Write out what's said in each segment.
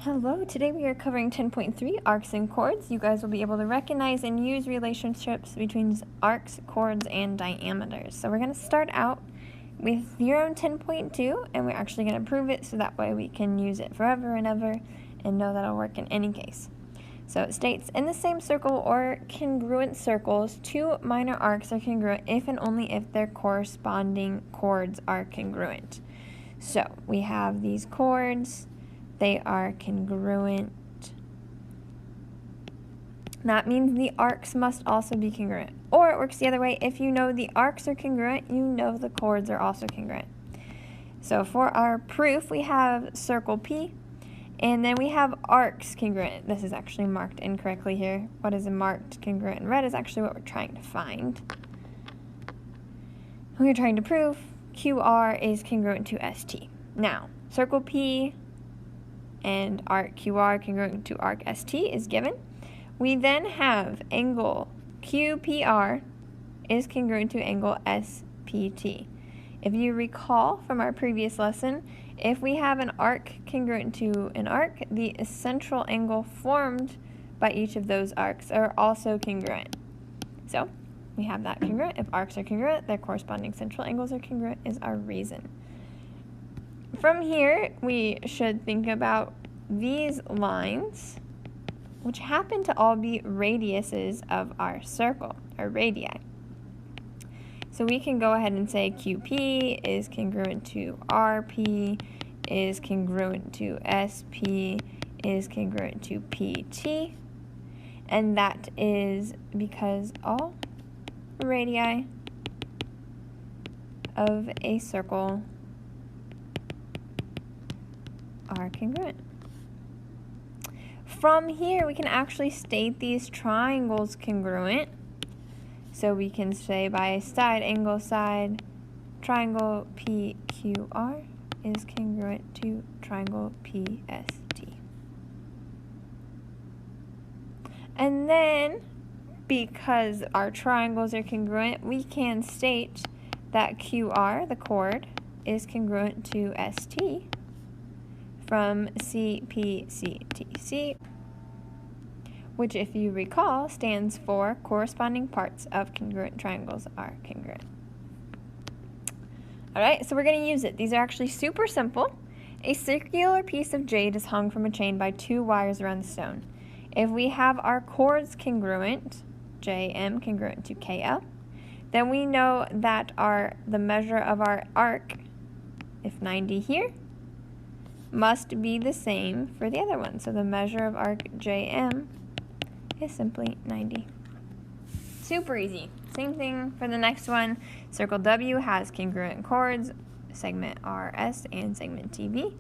Hello, today we are covering 10.3 arcs and chords. You guys will be able to recognize and use relationships between arcs, chords, and diameters. So we're going to start out with Theorem 10.2, and we're actually going to prove it so that way we can use it forever and ever and know that it'll work in any case. So it states, in the same circle or congruent circles, two minor arcs are congruent if and only if their corresponding chords are congruent. So we have these chords. They are congruent. That means the arcs must also be congruent. Or it works the other way. If you know the arcs are congruent, you know the chords are also congruent. So for our proof, we have circle P, and then we have arcs congruent. This is actually marked incorrectly here. What is a marked congruent in red is actually what we're trying to find. We're trying to prove QR is congruent to ST. Now, circle P and arc QR congruent to arc ST is given. We then have angle QPR is congruent to angle SPT. If you recall from our previous lesson, if we have an arc congruent to an arc, the central angle formed by each of those arcs are also congruent. So we have that congruent. If arcs are congruent, their corresponding central angles are congruent is our reason. From here, we should think about these lines, which happen to all be radiuses of our circle, or radii. So we can go ahead and say QP is congruent to RP, is congruent to SP, is congruent to PT, and that is because all radii of a circle are congruent. From here, we can actually state these triangles congruent. So we can say by side angle side, triangle PQR is congruent to triangle PST. And then, because our triangles are congruent, we can state that QR, the chord, is congruent to ST from CPCTC, which, if you recall, stands for corresponding parts of congruent triangles are congruent. All right, so we're going to use it. These are actually super simple. A circular piece of jade is hung from a chain by two wires around the stone. If we have our chords congruent, JM congruent to KL, then we know that the measure of our arc, if 90 here, must be the same for the other one. So the measure of arc JM is simply 90. Super easy. Same thing for the next one. Circle W has congruent chords, segment RS and segment TB.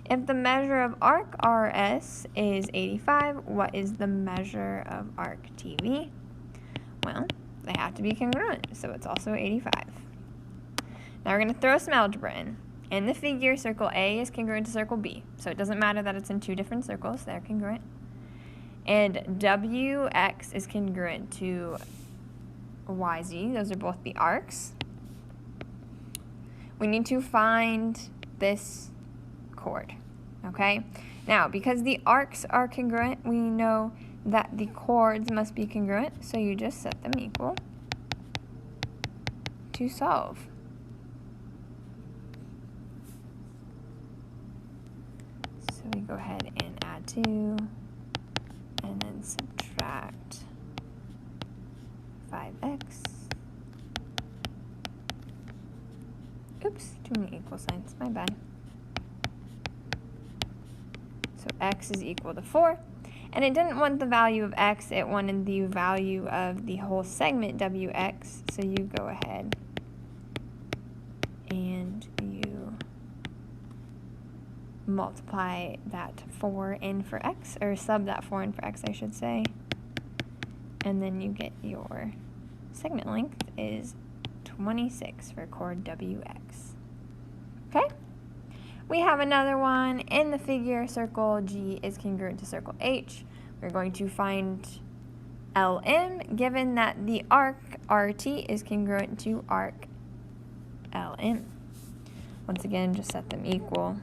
If the measure of arc RS is 85, what is the measure of arc TB? Well, they have to be congruent, so it's also 85. Now we're going to throw some algebra in. In the figure, circle A is congruent to circle B, so it doesn't matter that it's in two different circles, they're congruent. And WX is congruent to YZ, those are both the arcs. We need to find this chord, okay? Now, because the arcs are congruent, we know that the chords must be congruent, so you just set them equal to solve. So we go ahead and add 2, and then subtract 5x. Oops, too many equal signs, my bad. So x is equal to 4. And it didn't want the value of x, it wanted the value of the whole segment wx. So you go ahead and you multiply that 4 in for x, or sub that 4 in for x, I should say. And then you get your segment length is 26 for chord WX. Okay? We have another one. In the figure, circle G is congruent to circle H. We're going to find LM, given that the arc RT is congruent to arc LM. Once again, just set them equal.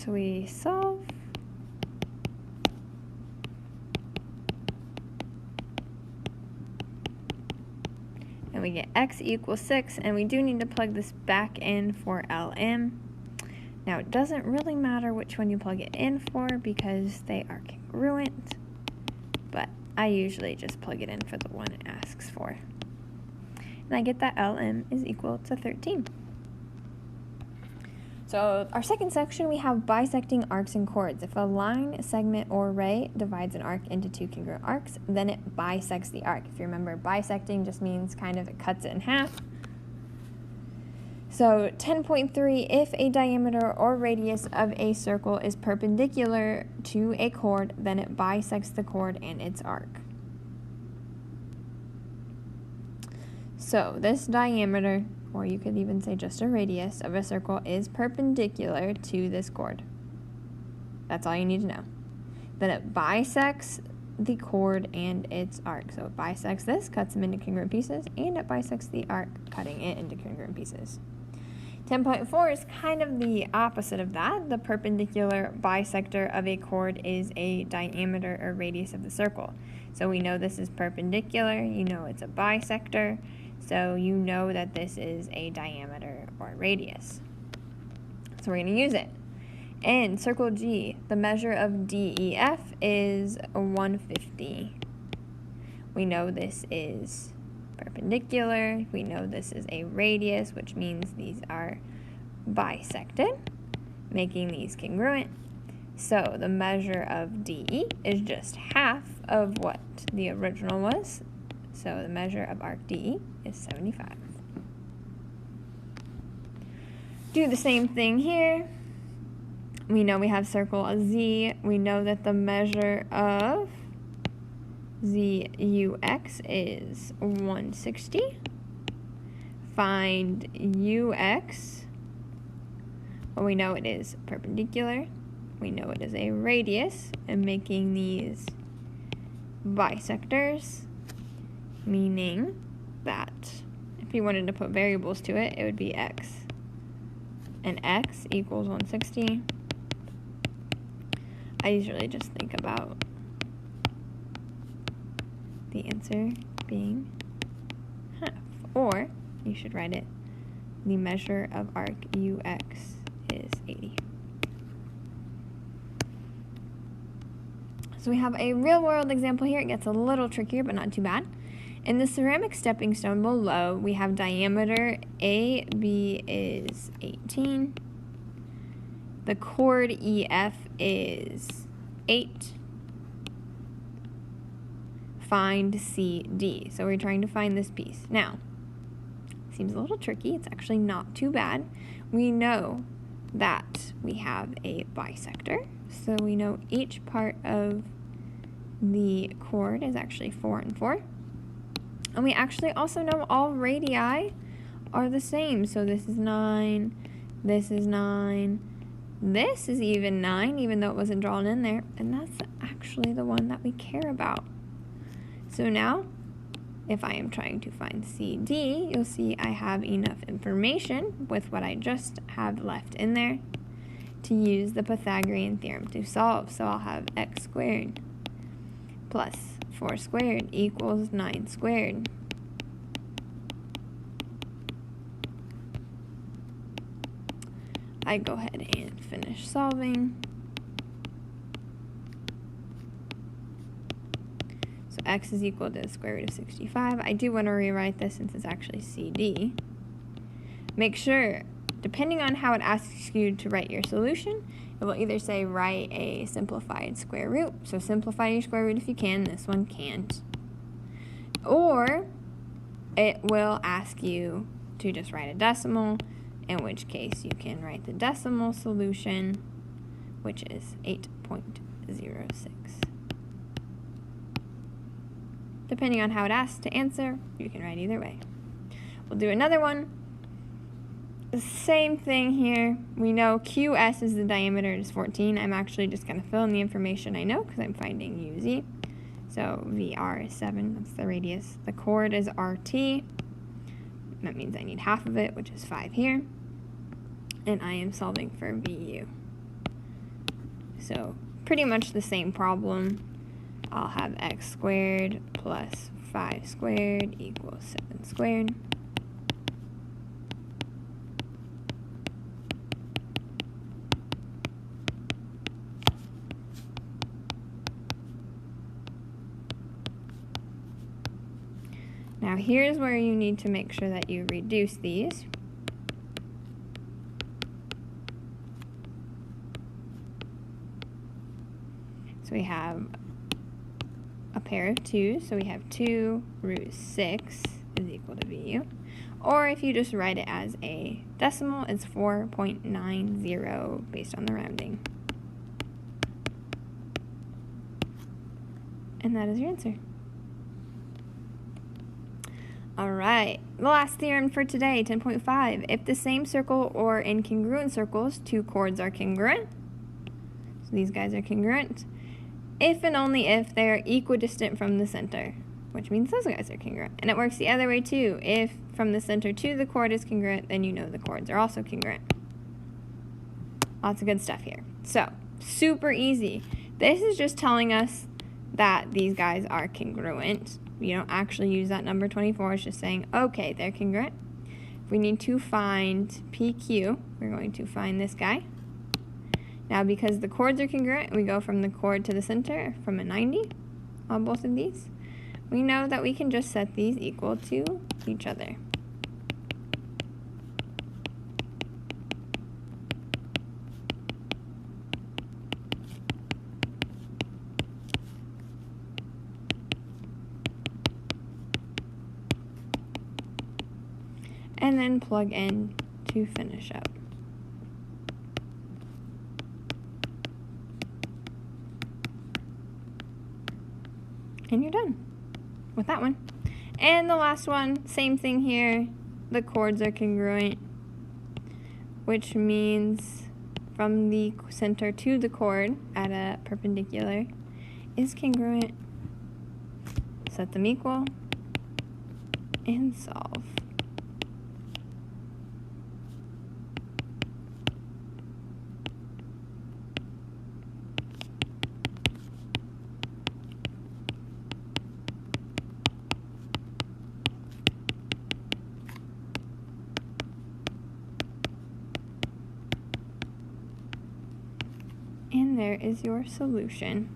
So we solve. And we get x equals 6, and we do need to plug this back in for LM. Now it doesn't really matter which one you plug it in for because they are congruent, but I usually just plug it in for the one it asks for. And I get that LM is equal to 13. So our second section, we have bisecting arcs and chords. If a line, segment, or ray divides an arc into two congruent arcs, then it bisects the arc. If you remember, bisecting just means kind of it cuts it in half. So 10.3, if a diameter or radius of a circle is perpendicular to a chord, then it bisects the chord and its arc. So this diameter, or you could even say just a radius of a circle, is perpendicular to this chord. That's all you need to know. Then it bisects the chord and its arc. So it bisects this, cuts them into congruent pieces, and it bisects the arc, cutting it into congruent pieces. 10.4 is kind of the opposite of that. The perpendicular bisector of a chord is a diameter or radius of the circle. So we know this is perpendicular, you know it's a bisector, so you know that this is a diameter or radius. So we're going to use it. In circle G, the measure of DEF is 150. We know this is perpendicular. We know this is a radius, which means these are bisected, making these congruent. So the measure of DE is just half of what the original was. So the measure of arc DE is 75. Do the same thing here. We know we have circle Z. We know that the measure of ZUX is 160. Find UX. Well, we know it is perpendicular. We know it is a radius, and making these bisectors, meaning that if you wanted to put variables to it, it would be x. And x equals 160. I usually just think about the answer being half. Or you should write it, the measure of arc UX is 80. So we have a real-world example here. It gets a little trickier, but not too bad. In the ceramic stepping stone below, we have diameter AB is 18. The chord EF is 8. Find CD. So we're trying to find this piece. Now, seems a little tricky. It's actually not too bad. We know that we have a bisector. So we know each part of the chord is actually 4 and 4. And we actually also know all radii are the same. So this is 9, this is 9, this is even 9, even though it wasn't drawn in there. And that's actually the one that we care about. So now, if I am trying to find CD, you'll see I have enough information with what I just have left in there to use the Pythagorean theorem to solve. So I'll have x squared plus 4 squared equals 9 squared. I go ahead and finish solving. So x is equal to the square root of 65. I do want to rewrite this since it's actually CD. Make sure, depending on how it asks you to write your solution, it will either say write a simplified square root. So simplify your square root if you can. This one can't. Or it will ask you to just write a decimal, in which case you can write the decimal solution, which is 8.06. Depending on how it asks to answer, you can write either way. We'll do another one. The same thing here. We know QS is the diameter, it is 14. I'm actually just going to fill in the information I know because I'm finding UZ. So VR is 7, that's the radius. The chord is RT. That means I need half of it, which is 5 here. And I am solving for VU. So pretty much the same problem. I'll have x squared plus 5 squared equals 7 squared. Now here's where you need to make sure that you reduce these. So we have a pair of 2s, so we have 2 root 6 is equal to VU. Or if you just write it as a decimal, it's 4.90 based on the rounding. And that is your answer. Alright, the last theorem for today, 10.5. If the same circle or incongruent circles, two chords are congruent. So these guys are congruent. If and only if they are equidistant from the center, which means those guys are congruent. And it works the other way too. If from the center to the chord is congruent, then you know the chords are also congruent. Lots of good stuff here. So, super easy. This is just telling us that these guys are congruent. We don't actually use that number 24. It's just saying, okay, they're congruent. If we need to find PQ, we're going to find this guy. Now, because the chords are congruent, we go from the chord to the center from a 90 on both of these. We know that we can just set these equal to each other. And then plug in to finish up. And you're done with that one. And the last one, same thing here. The chords are congruent, which means from the center to the chord at a perpendicular is congruent. Set them equal and solve. And there is your solution.